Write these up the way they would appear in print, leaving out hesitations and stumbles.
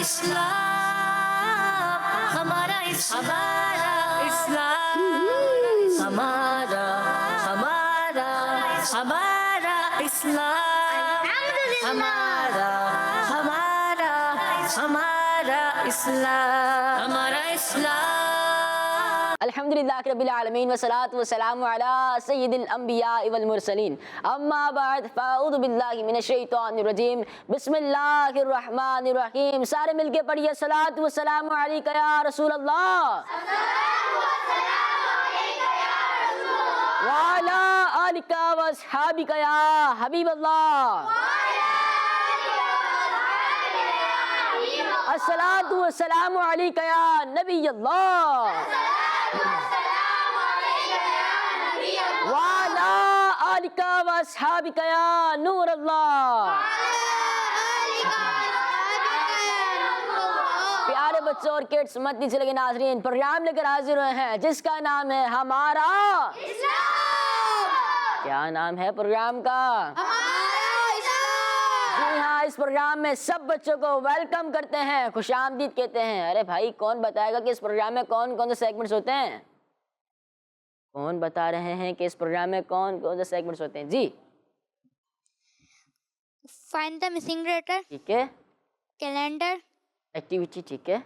اسلام ہمارا اسلام ہمارا اسلام ہمارا اسلام الحمدللہ رب العالمین والصلاة والسلام علی سید الانبیاء والمرسلین اما بعد فاعوذ باللہ من الشیطان الرجیم بسم اللہ الرحمن الرحیم سارے مل کے پڑھیے صلاۃ والسلام علیکہ یا رسول اللہ وعلی آلکہ واصحابکہ یا حبیب اللہ الصلاۃ والسلام علیکہ یا نبی اللہ وعلی آلکہ واصحابکہ یا نور اللہ پیارے بچوں اور کڈس مدنی چلے کے ناظرین پروگرام لے کر حاضر ہوئے ہیں جس کا نام ہے ہمارا اسلام۔ کیا نام ہے پروگرام کا؟ جی ہاں، اس پروگرام میں سب بچوں کو ویلکم کرتے ہیں، خوش آمدید کہتے ہیں۔ ارے بھائی کون بتائے گا کہ اس پروگرام میں کون کون سے سیگمنٹس ہوتے ہیں؟ کون بتا رہے ہیں کہ اس پروگرام میں کون کون سے سیگمنٹس ہوتے ہیں؟ جی فائنڈ دا مسنگ ڈیٹا، ٹھیک ہے، کیلنڈر ایکٹیویٹی ٹھیک ہے،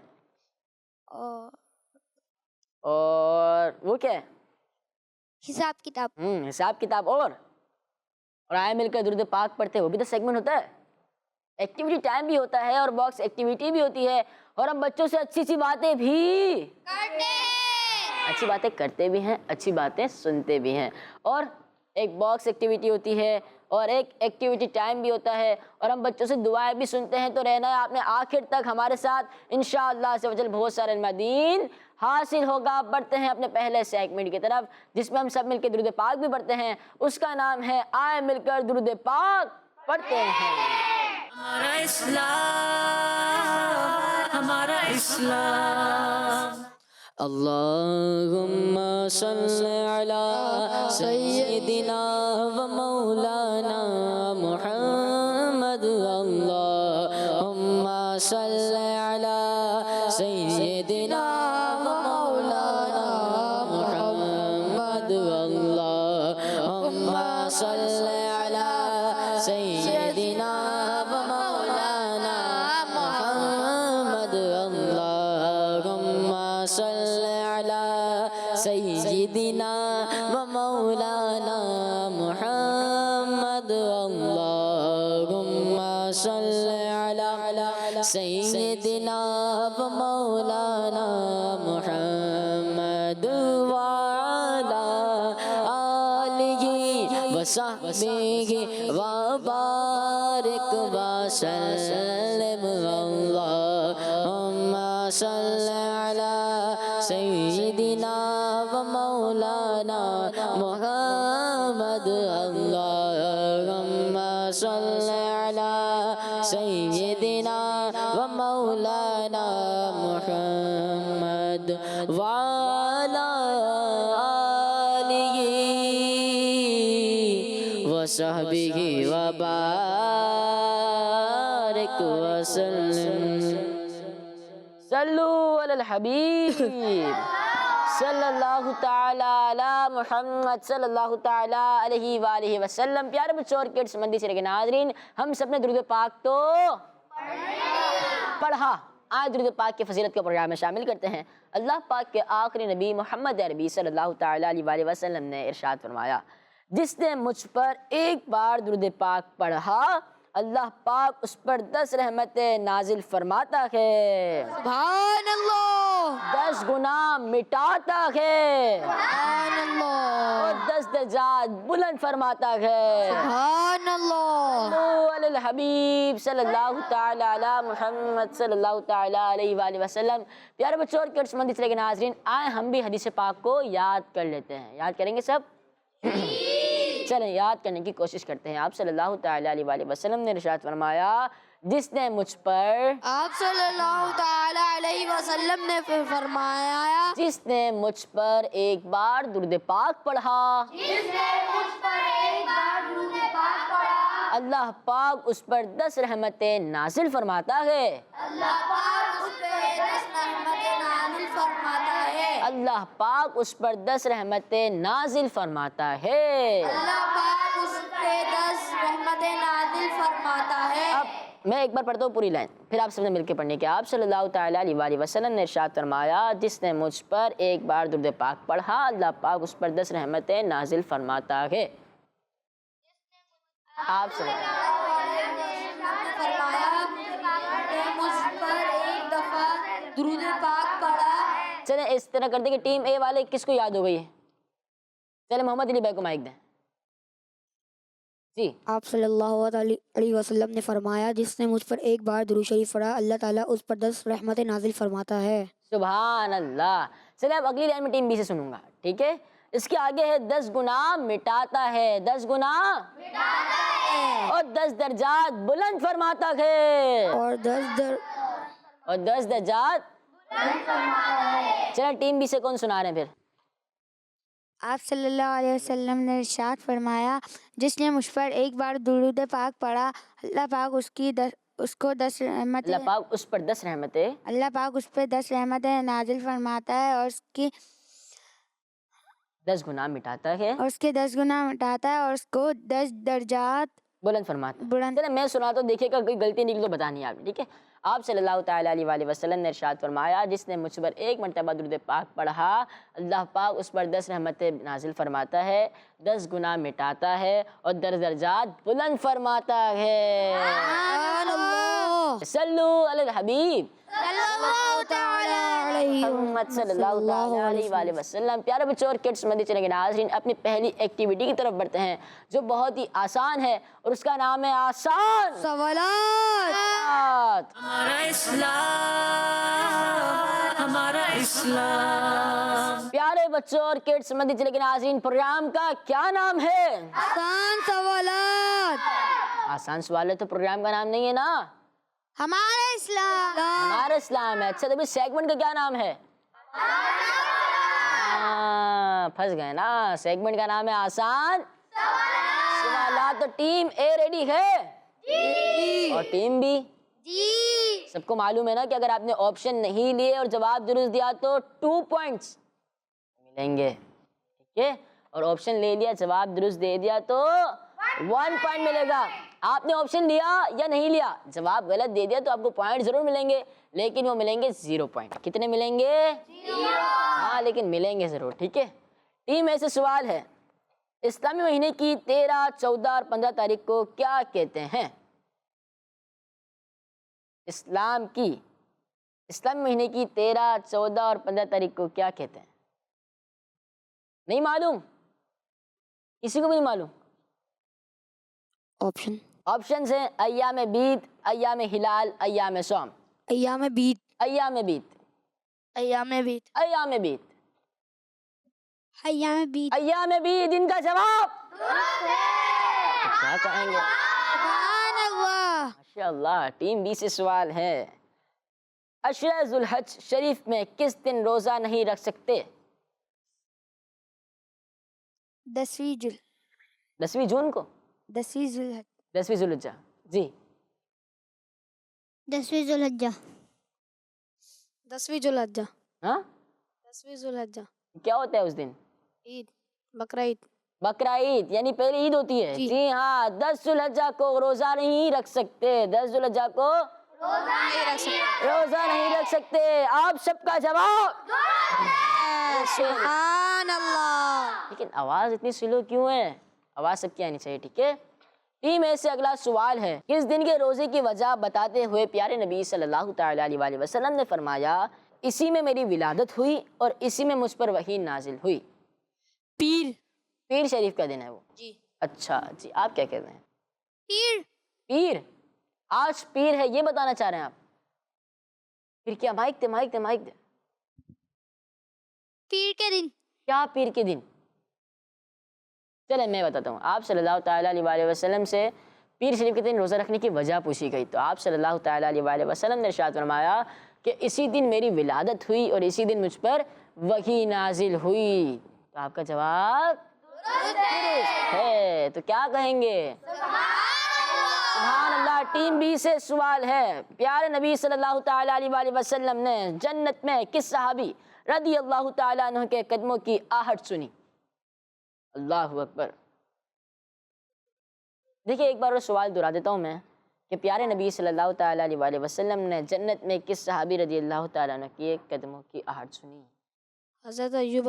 اور وہ کیا ہے؟ حساب کتاب۔ حساب کتاب اور آئے مل کر درود پاک پڑھتے ہیں، وہ بھی تو سیگمنٹ ہوتا ہے۔ ایکٹیویٹی ٹائم بھی ہوتا ہے اور باکس ایکٹیویٹی بھی ہوتی ہے، اور ہم بچوں سے اچھی اچھی باتیں بھی اچھی باتیں کرتے بھی ہیں، اچھی باتیں سنتے بھی ہیں، اور ایک باکس ایکٹیویٹی ہوتی ہے اور ایک ایکٹیویٹی ٹائم بھی ہوتا ہے، اور ہم بچوں سے دعائیں بھی سنتے ہیں۔ تو رہنا ہے آپ نے آخر تک ہمارے ساتھ، انشاءاللہ عز و جل بہت سارا علم دین حاصل ہوگا۔ بڑھتے ہیں اپنے پہلے سیگمنٹ کی طرف جس میں ہم سب مل کے درود پاک بھی پڑھتے ہیں، اس کا نام ہے آئے مل کر درود پاک پڑھتے ہیں۔ ہمارا اسلام اللہم صلی علی سیدنا و مولانا محمد اللہم صلی علی سیدنا و مولانا محمد اللہم صلی علی سیدنا و مولانا محمد اللہم صلی علی سیدنا و مولانا محمد اللہم صلی علی سیدنا و مولانا محمد وعلی آلہ وصحبہ وبارک وسلم اللہم صلی علی سیدنا و مولانا محمد اللہم صلی علی سیدنا و مولانا محمد وعلی آلہ وصحبہ وبارک وسلم۔ صلو علی الحبیب صلی اللہ تعالی علی محمد صلی اللہ تعالی علیہ وآلہ وسلم۔ پیارے بچوں اور کڈس مندی سے ناظرین، ہم سب نے درود پاک تو پڑھا، آج درود پاک کی فضیلت کے پروگرام میں شامل کرتے ہیں۔ اللہ پاک کے آخری نبی محمد عربی صلی اللہ تعالی علیہ وآلہ وسلم نے ارشاد فرمایا، جس نے مجھ پر ایک بار درود پاک پڑھا اللہ پاک اس پر 10 رحمتیں نازل فرماتا ہے، سبحان اللہ، 10 گناہ مٹاتا ہے، سبحان اللہ، اور 10 درجات بلند فرماتا ہے۔ سبحان اللہ۔ صلو علی الحبیب صلی اللہ تعالی علی محمد صلی اللہ تعالی علیہ وآلہ وسلم۔ پیارے بچوں اور کڈس مندی سے ناظرین، آئے ہم بھی حدیث پاک کو یاد کر لیتے ہیں۔ یاد کریں گے سب؟ چلیں یاد کرنے کی کوشش کرتے ہیں۔ آپ صلی اللہ تعالی علیہ وآلہ وسلم نے ارشاد فرمایا، جس نے مجھ پر، آپ صلی اللہ تعالی علیہ وسلم نے فرمایا، جس نے مجھ پر ایک بار درود پاک پڑھا، جس نے مجھ پر ایک بار درود پاک پڑھا، اللہ پاک اس پر 10 رحمتیں نازل فرماتا ہے۔ اللہ پاک اس پہ 10 رحمتیں نازل فرماتا ہے۔ اللہ پاک اس پر 10 رحمتیں نازل فرماتا ہے۔ اللہ پاک اس پہ 10 رحمتیں نازل فرماتا ہے۔ اب میں ایک بار پڑھتا ہوں پوری لائن، پھر آپ سب نے مل کے پڑھنے کی۔ آپ صلی اللہ تعالیٰ علیہ وآلہ وسلم نے ارشاد فرمایا، جس نے مجھ پر ایک بار درود پاک پڑھا اللہ پاک اس پر 10 رحمتیں نازل فرماتا ہے۔ آپ صلی اللہ فرمایا کہ مجھ پر ایک دفعہ درود پاک پڑھا۔ چلیں اس طرح کرتے کہ ٹیم اے والے کس کو یاد ہو گئی ہے؟ چلیں محمد علی بھائی کو مائک دیں جی۔ آپ صلی اللہ علیہ وسلم نے فرمایا، جس نے مجھ پر ایک بار درود شریف پڑھا اللہ تعالیٰ اس پر 10 رحمتیں نازل فرماتا ہے۔ سبحان اللہ۔ چلیں اب اگلی لائن میں ٹیم بی سے سنوں گا، ٹھیک ہے؟ اس کے آگے ہے 10 گناہ مٹاتا ہے، 10 گناہ اور 10 درجات بلند فرماتا ہے، اور 10 درجات۔ چلیں ٹیم بی سے کون سنا رہے ہیں پھر؟ آپ صلی اللہ علیہ وسلم نے ارشاد فرمایا، جس نے مجھ پر ایک بار درود پاک پڑھا اللہ پاک اس کو 10 رحمتیں اللہ پاک اس پر 10 رحمتیں اللہ پاک اس پہ 10 رحمتیں نازل فرماتا ہے اور اس کی 10 گناہ مٹاتا ہے، اور اس کے 10 گناہ مٹاتا ہے اور اس کو 10 درجات بلند فرماتا ہے۔ بلند۔ چلیں میں سناتا ہوں، دیکھیے گا کوئی غلطی نکلی تو بتانی ہے آپ نے، ٹھیک ہے؟ آپ صلی اللہ تعالیٰ علیہ وآلہ وسلم نے ارشاد فرمایا، جس نے مجھ پر ایک مرتبہ درود پاک پڑھا اللہ پاک اس پر 10 رحمتیں نازل فرماتا ہے، 10 گناہ مٹاتا ہے اور 10 درجات بلند فرماتا ہے۔ صلو علی الحبیب محمد صلی اللہ تعالیٰ علیہ وآلہ وسلم۔ پیارے بچوں اور کڈس مدنی چینل کے ناظرین، اپنی پہلی ایکٹیویٹی کی طرف بڑھتے ہیں جو بہت ہی آسان ہے اور اس کا نام ہے آسان سوالات۔ ہمارا اسلام، ہمارا اسلام۔ پیارے بچوں اور کڈس مدنی چینل کے ناظرین، پروگرام کا کیا نام ہے؟ آسان سوالات۔ آسان سوالات تو پروگرام کا نام نہیں ہے نا، ہمارا اسلام ہمارا اسلام ہے۔ اچھا تو سیگمنٹ کا کیا نام ہے؟ پھنس گئے نا، سیگمنٹ کا نام ہے آسان سوالات۔ تو ٹیم اے ریڈی ہے اور ٹیم بی؟ سب کو معلوم ہے نا کہ اگر آپ نے آپشن نہیں لیے اور جواب درست دیا تو 2 پوائنٹس ملیں گے، ٹھیک ہے؟ اور آپشن لے لیا جواب درست دے دیا تو 1 پوائنٹ ملے گا۔ آپ نے آپشن لیا یا نہیں لیا، جواب غلط دے دیا تو آپ کو پوائنٹ ضرور ملیں گے، لیکن وہ ملیں گے 0 پوائنٹ۔ کتنے ملیں گے؟ 0۔ ہاں لیکن ملیں گے ضرور، ٹھیک ہے؟ ٹیم ایسے سوال ہے، اسلامی مہینے کی 13، 14 اور 15 تاریخ کو کیا کہتے ہیں؟ اسلامی مہینے کی 13، 14 اور 15 تاریخ کو کیا کہتے ہیں؟ نہیں معلوم؟ کسی کو بھی نہیں معلوم؟ آپشنز ہیں ایام بیت، ایام ہلال، ایام صوم۔ ایام بیت۔ ایام بیت، ایام بیت، ایام بیت، ایام بیت۔ ایام بیت ان کا جواب کیا کہیں گے؟ سبحان اللہ۔ ماشاء اللہ۔ ٹیم بی سے سوال ہے، عشرہ ذوالحج شریف میں کس دن روزہ نہیں رکھ سکتے؟ 10ویں جون کو، 10ویں ذوالحج۔ 10ویں ذوالحجہ جی۔ 10ویں ذوالحجہ۔ 10ویں ذوالحجہ۔ ہاں 10ویں ذوالحجہ۔ کیا ہوتا ہے اس دن؟ عید، بقرعید۔ بقرہ عید یعنی پہلی عید ہوتی ہے جی ہاں۔ 10 ذوالحجہ کو روزہ نہیں رکھ سکتے، 10 ذوالحجہ کو روزہ نہیں رکھ سکتے۔ آپ سب کا جواب سبحان اللہ۔ لیکن آواز اتنی سلو کیوں ہے؟ آواز سب کی آنی چاہیے، ٹھیک ہے؟ ٹیم اے سے اگلا سوال ہے، کس دن کے روزے کی وجہ بتاتے ہوئے پیارے نبی صلی اللہ تعالیٰ علیہ وآلہ وسلم نے فرمایا، اسی میں میری ولادت ہوئی اور اسی میں مجھ پر وحی نازل ہوئی؟ پیر شریف کا دن ہے وہ جی۔ اچھا جی، آپ کیا کہتے ہیں؟ پیر۔ آج پیر ہے یہ بتانا چاہ رہے ہیں آپ؟ پھر کیا؟ مائک دے۔ پیر کے دن۔ کیا پیر کے دن؟ چلیں میں بتاتا ہوں۔ آپ صلی اللہ تعالیٰ علیہ وآلہ وسلم سے پیر شریف کے دن روزہ رکھنے کی وجہ پوچھی گئی تو آپ صلی اللہ تعالیٰ علیہ وآلہ وسلم نے ارشاد فرمایا کہ اسی دن میری ولادت ہوئی اور اسی دن مجھ پر وحی نازل ہوئی۔ تو آپ کا جواب درست ہے، تو کیا کہیں گے؟ ٹیم بی سے سوال ہے، پیارے نبی صلی اللہ تعالیٰ علیہ وآلہ وسلم نے جنت میں کس صحابی رضی اللہ تعالیٰ عنہ کے قدموں کی آہٹ سنی؟ اللہ اکبر۔ دیکھیں ایک بار اور سوال دہرا دیتا ہوں میں کہ پیارے نبی صلی اللہ تعالیٰ علیہ وآلہ وسلم نے جنت میں کس صحابی رضی اللہ تعالیٰ عنہ کے قدموں کی آہٹ سنی؟ حضرت ایوب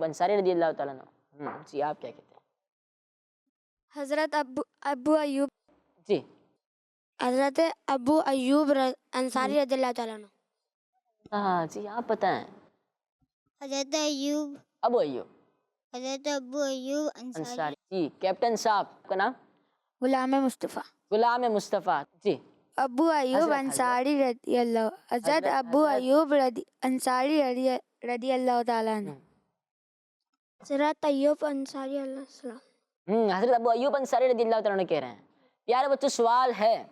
انصاری رضی اللہ تعالیٰ عنہ۔ جی آپ کیا کہتے ہیں؟ حضرت ابو ایوب جی حضرت ابو ایوب انصاری رضی اللہ تعالیٰ عنہ۔ ہاں جی آپ بتائیں۔ حضرت ایوب ابو ایوب حضرت ابو ایوب انصاری۔ جی کیپٹن صاحب آپ کا نام؟ غلام مصطفیٰ غلام مصطفیٰ۔ جی ابو ایوب حضرت انصاری رضی اللہ حضرت ابو ایوب انصاری رضی اللہ تعالیٰ عنہ۔ حضرت ایوب انصاری علیہ السلام۔ حضرت ابو ایوب انصاری رضی اللہ تعالیٰ عنہ کہہ رہے ہیں۔ پیارے بچوں سوال ہے،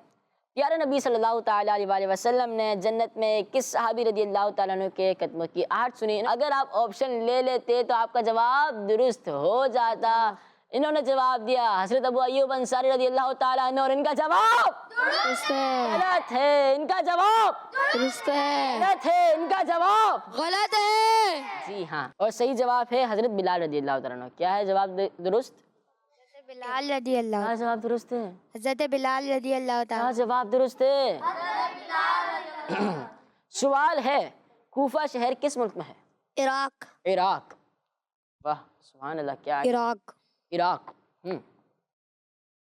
پیارے نبی صلی اللہ تعالیٰ علیہ وآلہ وسلم نے جنت میں کس صحابی رضی اللہ تعالیٰ عنہ کے قدموں کی آہٹ سنی؟ اگر آپ آپشن لے لیتے تو آپ کا جواب درست ہو جاتا۔ انہوں نے جواب دیا حضرت ابو ایوب انصاری رضی اللہ تعالیٰ عنہ، اور ان کا جواب غلط ہے۔ ان کا جواب غلط ہے۔ ان کا جواب غلط ہے۔ جی ہاں، اور صحیح جواب ہے حضرت بلال رضی اللہ تعالیٰ عنہ۔ کیا ہے جواب درست؟ بلال رضی اللہ کیا جواب درست ہے؟ حضرت بلال رضی اللہ کیا تعالیٰ جواب درست ہے؟ سوال ہے، کوفہ شہر کس ملک میں ہے؟ عراق عراق۔ واہ سبحان اللہ، کیا ہے؟ عراق عراق۔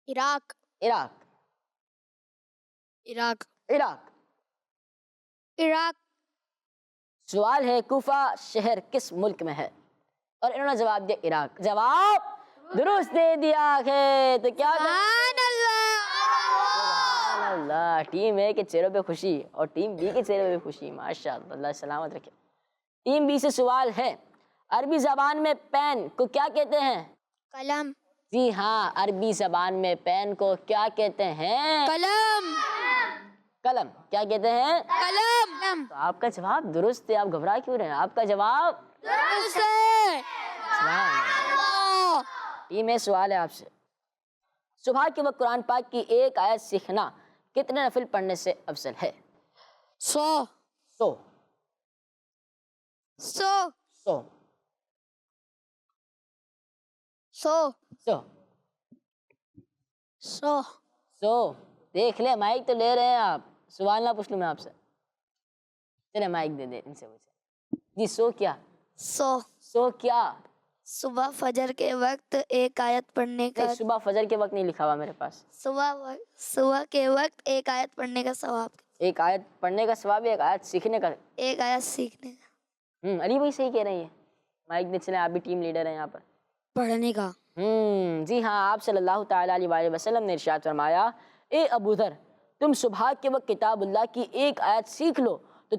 عراق عراق عراق عراق۔ عراق سوال ہے کوفہ شہر کس ملک میں ہے؟ اور انہوں نے جواب دیا عراق۔ جواب درست دے دیا ہے۔ تو کیا سبحان اللہ۔ سبحان اللہ، ٹیم اے کے چہروں پہ خوشی اور ٹیم بی کے چہروں پہ خوشی، ماشاء اللہ، اللہ سلامت رکھے۔ ٹیم بی سے سوال ہے، عربی زبان میں پین کو کیا کہتے ہیں؟ قلم جی ہاں، عربی زبان میں پین کو کیا کہتے ہیں؟ قلم قلم۔ کیا کہتے ہیں؟ قلم تو آپ کا جواب درست ہے، آپ گھبرا کیوں رہے ہیں؟ آپ کا جواب درست ہے۔ سبحان اللہ۔ ٹیم اے سوال ہے آپ سے، صبح کے وقت قرآن پاک کی ایک آیت سیکھنا کتنے نفل پڑھنے سے افضل ہے؟ 100 100 100 100 100 100 100 100 دیکھ لیں، مائک تو لے رہے ہیں آپ، سوال نہ پوچھ لوں میں آپ سے؟ چلے مائک دے دیں ان سے پوچھیں۔ جی 100 کیا؟ 100 کیا؟ صبح فجر کے وقت ایک آیت پڑھنے کا نہیں، صبح فجر کے وقت نہیں لکھا ہوا میرے پاس۔ صبح کے وقت ایک آیت پڑھنے کا ثواب، ایک آیت پڑھنے کا ثواب ہے، ایک آیت سیکھنے کا۔ ایک آیت سیکھنے کا۔ علی بھائی صحیح کہہ رہی ہیں، مائک دے چلیں، آپ بھی ٹیم لیڈر ہیں یہاں پر۔ پڑھنے کا۔ جی ہاں، آپ صلی اللہ تعالیٰ علیہ وآلہ وسلم نے ارشاد فرمایا، اے ابو ذر، تم صبح کے وقت کتاب اللہ کی ایک آیت سیکھ لو تو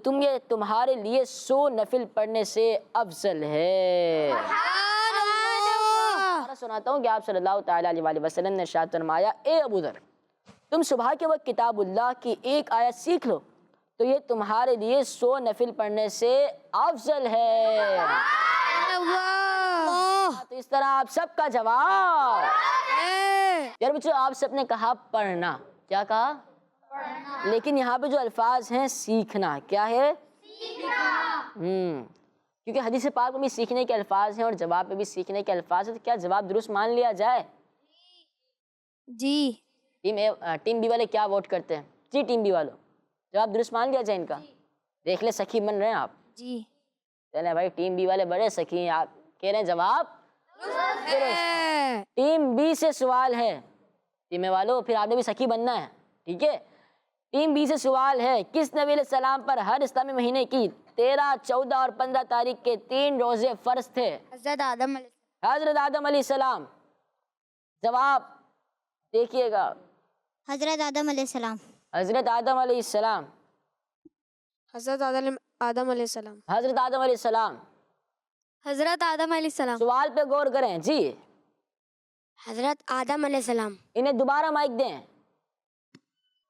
تمہارے لیے 100 نفل پڑھنے سے افضل ہے۔ سناتا ہوں کہ آپ صلی اللہ تعالیٰ علیہ وآلہ وسلم نے ارشاد فرمایا، اے ابو ذر، تم صبح کے وقت کتاب اللہ کی ایک آیت سیکھ لو تو یہ تمہارے لیے 100 نفل پڑھنے سے افضل ہے۔ تو اس طرح آپ سب کا جواب یار بچوں، آپ سب نے کہا پڑھنا، کیا کہا؟ لیکن یہاں پہ جو الفاظ ہیں سیکھنا، کیا ہے؟ کیونکہ حدیث پاک میں بھی سیکھنے کے الفاظ ہیں اور جواب میں بھی سیکھنے کے الفاظ ہیں، تو کیا جواب درست مان لیا جائے؟ جی ٹیم بی والے کیا ووٹ کرتے ہیں؟ جی ٹیم بی والوں، جواب درست مان لیا جائے ان کا؟ دیکھ لیں سخی بن رہے ہیں آپ۔ جی چلیں بھائی، ٹیم بی والے بڑے سخی ہیں، آپ کہہ رہے ہیں جواب درست۔ ٹیم بی سے سوال ہے، ٹیم اے والوں پھر آپ نے بھی سخی بننا ہے، ٹھیک ہے؟ ٹیم بی سے سوال ہے، کس نبی علیہ السلام پر ہر اسلامی مہینے کی 13، 14 اور 15 تاریخ کے 3 روزے فرض تھے؟ حضرت آدم علیہ حضرت آدم علیہ السلام۔ جواب دیکھیے گا، حضرت آدم علیہ السلام۔ حضرت آدم علیہ السلام۔ حضرت آدم علیہ السلام۔ حضرت آدم علیہ السلام۔ حضرت آدم علیہ السلام۔ سوال پہ غور کریں جی، حضرت آدم علیہ السلام۔ انہیں دوبارہ مائک دیں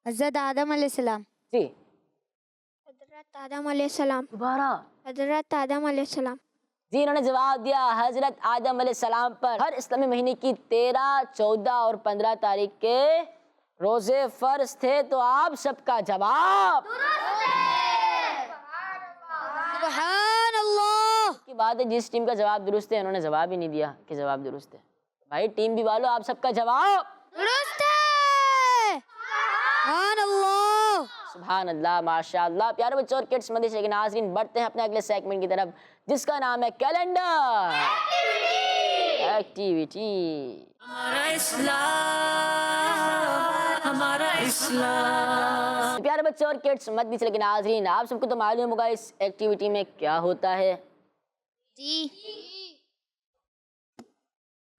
حضرت آدم علیہ السلام۔ جی، حضرت آدم علیہ السلام۔ دوبارہ حضرت آدم علیہ السلام۔ جی انہوں نے جواب دیا حضرت آدم علیہ السلام پر ہر اسلامی مہینے کی 13، 14 اور 15 تاریخ کے روزے فرض تھے تو آپ سب کا جواب سبحان اللہ. کی بات ہے. جس ٹیم کا جواب درست ہے انہوں نے جواب ہی نہیں دیا کہ جواب درست ہے. بھائی ٹیم بھی والو آپ سب کا جواب درست ہے. سبحان اللہ. سبحان اللہ ماشاء اللہ. پیارے بچوں اور کڈس مدرسے کے ناظرین بڑھتے ہیں اپنے اگلے سیگمنٹ کی طرف جس کا نام ہے کیلنڈر ایکٹیویٹی. ہمارا اسلام ہمارا اسلام. پیارے بچوں اور کڈس مدرسے کے ناظرین آپ سب کو تو معلوم ہوگا اس ایکٹیویٹی میں کیا ہوتا ہے. جی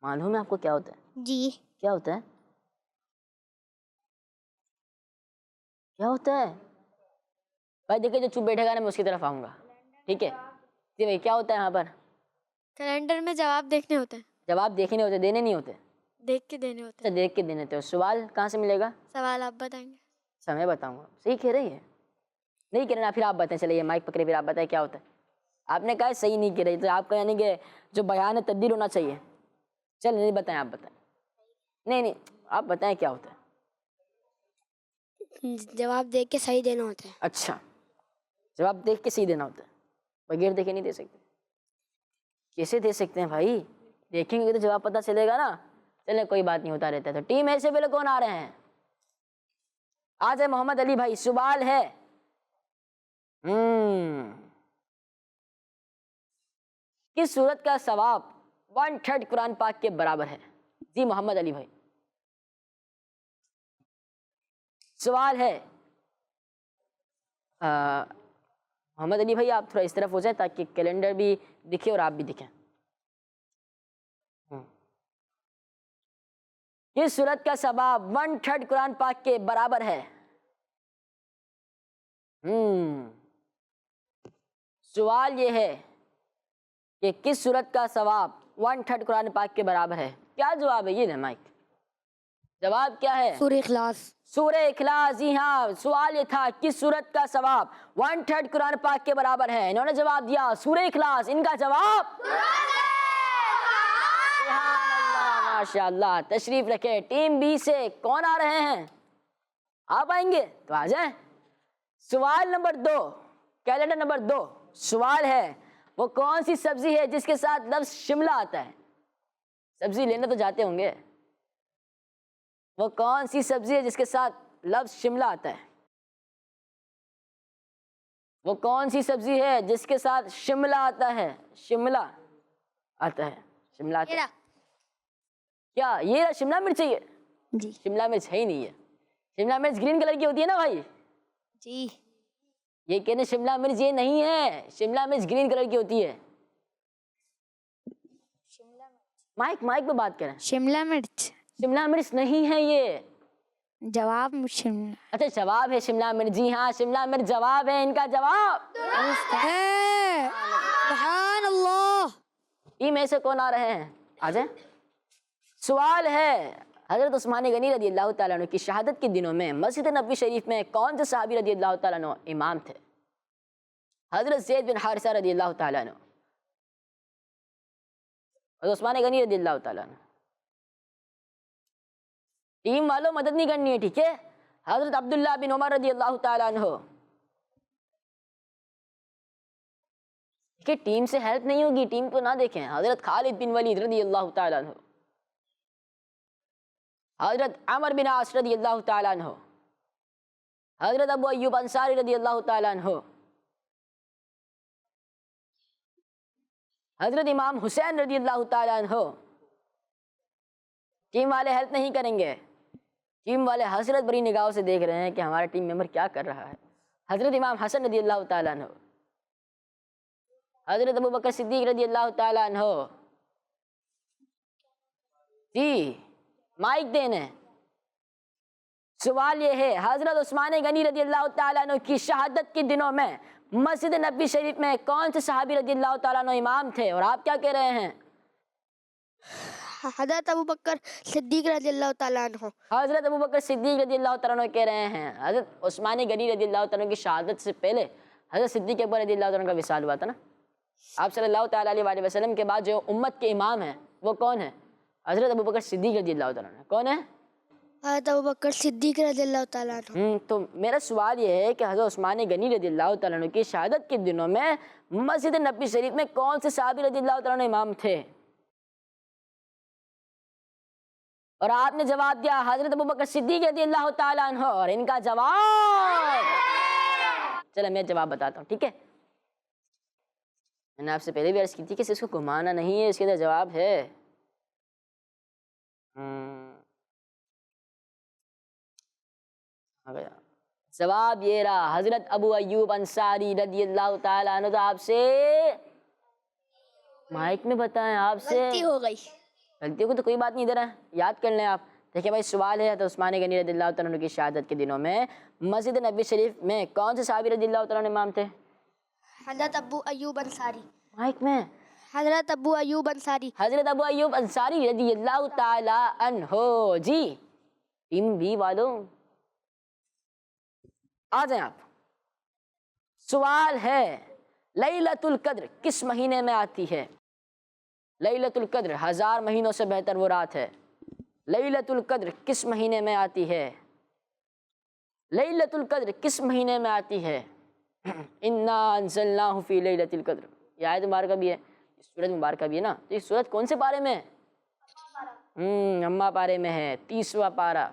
معلوم ہے آپ کو کیا ہوتا ہے؟ جی کیا ہوتا ہے؟ کیا ہوتا ہے بھائی؟ دیکھیں جو چپ بیٹھے گا نا میں اس کی طرف آؤں گا. ٹھیک ہے جی بھائی کیا ہوتا ہے یہاں پر؟ کیلنڈر میں جواب دیکھنے ہوتے ہیں. جواب دیکھنے ہوتے دینے نہیں ہوتے؟ دیکھ کے دینے ہوتے اچھا دیکھ کے دینے ہوتے. سوال کہاں سے ملے گا؟ سوال آپ بتائیں گے. اچھا میں بتاؤں گا. صحیح کہہ رہی ہے؟ نہیں کہہ رہے نا پھر آپ بتائیں. چلیے مائک پکڑے پھر آپ بتائیں کیا ہوتا ہے. آپ نے کہا صحیح نہیں کہہ رہی تو آپ کا یعنی کہ جو بیان ہے تبدیل ہونا چاہیے. چل نہیں بتائیں آپ بتائیں. نہیں آپ بتائیں کیا ہوتا ہے. جواب دیکھ کے صحیح دینا ہوتا ہے. اچھا جواب دیکھ کے صحیح دینا ہوتا ہے. بغیر دیکھے نہیں دے سکتے. کیسے دے سکتے ہیں بھائی؟ دیکھیں گے تو جواب پتہ چلے گا نا. چلیں کوئی بات نہیں ہوتا رہتا ہے. تو ٹیم اے سے پہلے کون آ رہے ہیں؟ آج ہے محمد علی بھائی. سوال ہے کس سورت کا ثواب 1/3 قرآن پاک کے برابر ہے؟ جی محمد علی بھائی سوال ہے. محمد علی بھائی آپ تھوڑا اس طرف ہو جائیں تاکہ کیلنڈر بھی دکھے اور آپ بھی دکھیں. کس سورت کا ثواب 1/3 قرآن پاک کے برابر ہے؟ سوال یہ ہے کہ کس سورت کا ثواب 1/3 قرآن پاک کے برابر ہے؟ کیا جواب ہے؟ یہ ہے مائک. جواب کیا ہے؟ سورہ اخلاص. سورہ اخلاص. جی ہاں سوال یہ تھا کس سورت کا ثواب 1/3 قرآن پاک کے برابر ہے. انہوں نے جواب دیا سورہ اخلاص. ان کا جواب سبحان اللہ ماشاء اللہ. تشریف رکھے. ٹیم بی سے کون آ رہے ہیں؟ آپ آئیں گے تو آ جائیں. سوال نمبر 2 کیلنڈر نمبر 2. سوال ہے وہ کون سی سبزی ہے جس کے ساتھ لفظ شملہ آتا ہے؟ سبزی لینے تو جاتے ہوں گے. وہ کون سی سبزی ہے جس کے ساتھ لفظ شملہ آتا ہے؟ وہ کون سی سبزی ہے جس کے ساتھ شملہ آتا ہے؟ شملہ آتا ہے. شملہ آتا ہے. کیا یہ شملہ مرچ ہے؟ جی شملہ مرچ ہے ہی نہیں ہے. شملہ مرچ گرین کلر کی ہوتی ہے نا بھائی. جی یہ کہنے شملہ مرچ یہ نہیں ہے. شملہ مرچ گرین کلر کی ہوتی ہے. مائک پہ بات کریں. شملہ مرچ شملہ مرچ نہیں ہے یہ. جواب شملہ. اچھا جواب ہے شملہ مرچ. جی ہاں شملہ مرچ جواب ہے. ان کا جواب ہے. سبحان اللہ. ٹیم میں سے کون آ رہے ہیں؟ آ جائیں. سوال ہے حضرت عثمان غنی رضی اللہ تعالیٰ عنہ کی شہادت کے دنوں میں مسجد نبوی شریف میں کون سے صحابی رضی اللہ تعالیٰ عنہ امام تھے؟ حضرت زید بن حارثہ رضی اللہ تعالیٰ عنہ. حضرت عثمان غنی رضی اللہ تعالیٰ عنہ. ٹیم والوں مدد نہیں کرنی ہے ٹھیک ہے. حضرت عبداللہ بن عمر رضی اللہ تعالیٰ عنہ. کہ ٹیم سے ہیلپ نہیں ہوگی. ٹیم کو نہ دیکھیں. حضرت خالد بن ولید رضی اللہ تعالیٰ عنہ. حضرت عمر بن عاص رضی اللہ تعالیٰ عنہ. حضرت ابو ایوب انصاری رضی اللہ تعالیٰ عنہ. حضرت امام حسین رضی اللہ تعالیٰ عنہ. ٹیم والے ہیلپ نہیں کریں گے. ٹیم والے حسرت بری نگاہوں سے دیکھ رہے ہیں کہ ہمارا ٹیم ممبر کیا کر رہا ہے. حضرت امام حسن رضی اللہ تعالیٰ عنہ. حضرت ابو بکر صدیق رضی اللہ تعالیٰ عنہ. جی مائک دینے. سوال یہ ہے حضرت عثمان غنی رضی اللہ تعالیٰ عنہ کی شہادت کے دنوں میں مسجد نبوی شریف میں کون سے صحابی رضی اللہ تعالیٰ عنہ امام تھے؟ اور آپ کیا کہہ رہے ہیں؟ حضرت ابو بکر صدیق رضی اللہ تعالیٰ عنہ. حضرت ابو بکر صدیق رضی اللہ تعالیٰ عنہ کہہ رہے ہیں. حضرت عثمان غنی رضی اللہ تعالیٰ عنہ کی شہادت سے پہلے حضرت صدیق اکبر رضی اللہ تعالیٰ عنہ کا وصال ہوا تھا نا. آپ صلی اللہ تعالیٰ علیہ وآلہ وسلم کے بعد جو امت کے امام ہیں وہ کون ہیں؟ حضرت ابو بکر صدیق رضی اللہ تعالیٰ عنہ. کون ہے؟ حضرت ابوبکر صدیق رضی اللہ تعالیٰ عنہ۔ تو میرا سوال یہ ہے کہ حضرت عثمان غنی رضی اللہ تعالیٰ عنہ کی شہادت کے دنوں میں مسجد نبوی شریف میں کون سے صحابی رضی اللہ تعالیٰ عنہ امام تھے؟ اور آپ نے جواب دیا حضرت ابوبکر صدیق رضی اللہ تعالیٰ عنہ، اور ان کا جواب، چلو میں جواب بتاتا ہوں، ٹھیک ہے؟ میں نے آپ سے پہلے بھی عرض کی تھی کہ اس کو گھمانا نہیں ہے، اس کے اندر جواب ہے۔ جواب یہ رہا، حضرت ابو ایوب انصاری رضی اللہ تعالیٰ عنہ۔ تو آپ سے مائک میں بتائیں، آپ سے غلطی ہو گئی۔ غلطی کو تو کوئی بات نہیں، ادھر ہے، یاد کر لیں آپ۔ دیکھیں بھائی سوال ہے حضرت عثمان غنی رضی اللہ تعالیٰ عنہ کی شہادت کے دنوں میں مسجد نبوی شریف میں کون سے صحابی رضی اللہ تعالیٰ عنہ امام تھے؟ حضرت ابو ایوب انصاری۔ مائک میں حضرت ابو ایوب انصاری۔ حضرت ابو ایوب انصاری رضی اللہ تعالیٰ عنہ۔ جی ٹیم بی والوں آ جائیں آپ۔ سوال ہے لیلۃ القدر کس مہینے میں آتی ہے؟ لیلۃ القدر 1000 مہینوں سے بہتر وہ رات ہے۔ لیلۃ القدر کس مہینے میں آتی ہے؟ لیلۃ القدر کس مہینے میں آتی ہے؟ انا انزلناہ فی لیلۃ القدر، یہ آیت مبارکہ بھی ہے، سورۃ مبارکہ بھی ہے نا۔ تو یہ سورۃ کون سے پارے میں ہے؟ اما پارے میں ہے، 30واں پارہ۔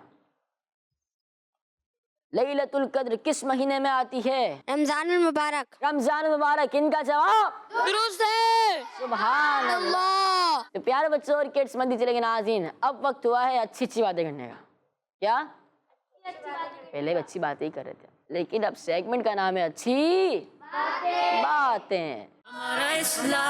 لیلۃ القدر کس مہینے میں آتی ہے؟ رمضان المبارک۔ رمضان المبارک۔ ان کا جواب درست ہے۔ سبحان اللہ۔ تو پیارے بچوں اور کڈس مندی چلے گے ناظرین، اب وقت ہوا ہے اچھی اچھی باتیں کرنے کا۔ کیا؟ پہلے بھی اچھی باتیں ہی کر رہے تھے، لیکن اب سیگمنٹ کا نام ہے اچھی باتیں۔ ہمارا اسلام،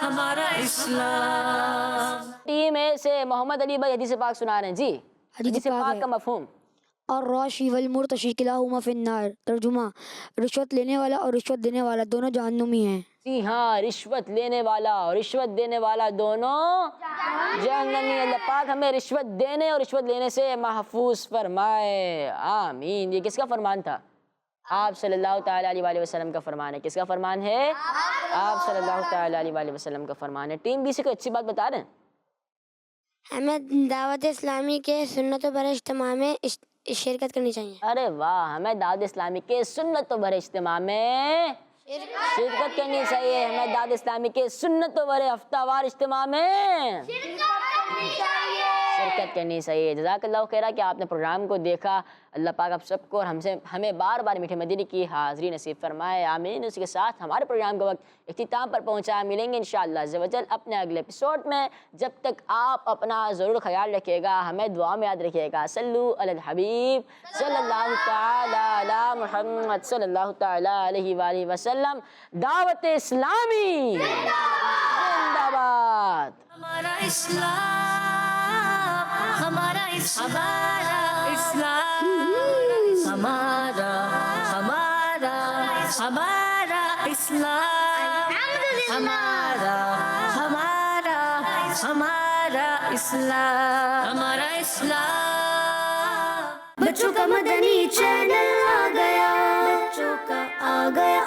ہمارا اسلام۔ ٹیم اے سے محمد علی بھائی حدیث پاک سنا رہے ہیں۔ جی حدیث پاک کا مفہوم۔ اور راشی والمرتشی کلاہما فی النار، ترجمہ رشوت لینے والا اور رشوت دینے والا دونوں جہنمی ہیں۔ جی ہاں، رشوت لینے والا اور رشوت دینے والا دونوں جہنمی۔ اللہ پاک ہمیں رشوت دینے اور رشوت لینے سے محفوظ فرمائے، آمین۔ یہ کس کا فرمان تھا؟ آپ صلی اللہ تعالیٰ علیہ وآلہ وسلم کا فرمان ہے۔ کس کا فرمان ہے؟ آپ صلی اللہ تعالیٰ علیہ وآلہ وسلم کا فرمان ہے۔ ٹیم بی سے کوئی اچھی بات بتا رہے ہیں؟ ہمیں دعوت اسلامی کے سنت و بر اجتماع میں شرکت کرنی چاہیے۔ ارے واہ، ہمیں دعوت اسلامی کے سنت و بر اجتماع میں شرکت کرنی چاہیے۔ ہمیں دعوت اسلامی کے سنت و بر ہفتہ وار اجتماع میں شرکت کرنی چاہیے۔ جزاک اللہ خیرہ کہ آپ نے پروگرام کو دیکھا۔ اللہ پاک آپ سب کو اور ہمیں بار بار میٹھے مدینے کی حاضری نصیب فرمائے، آمین۔ اس کے ساتھ ہمارے پروگرام کا وقت اختتام پر پہنچا۔ ملیں گے انشاءاللہ عز و جل اپنے اگلے ایپیسوڈ میں۔ جب تک آپ اپنا ضرور خیال رکھیے گا، ہمیں دعا میں یاد رکھیے گا۔ صلو علی الحبیب صلی اللہ تعالی علی محمد صلی اللہ تعالی علیہ وآلہ وسلم۔ دعوت اسلامی زندہ باد۔ ہمارا اسلام، ہمارا اسلام، ہمارا ہمارا اسلام، ہمارا اسلام، ہمارا اسلام۔ بچوں کا مدنی چینل آ گیا، بچوں کا آ گیا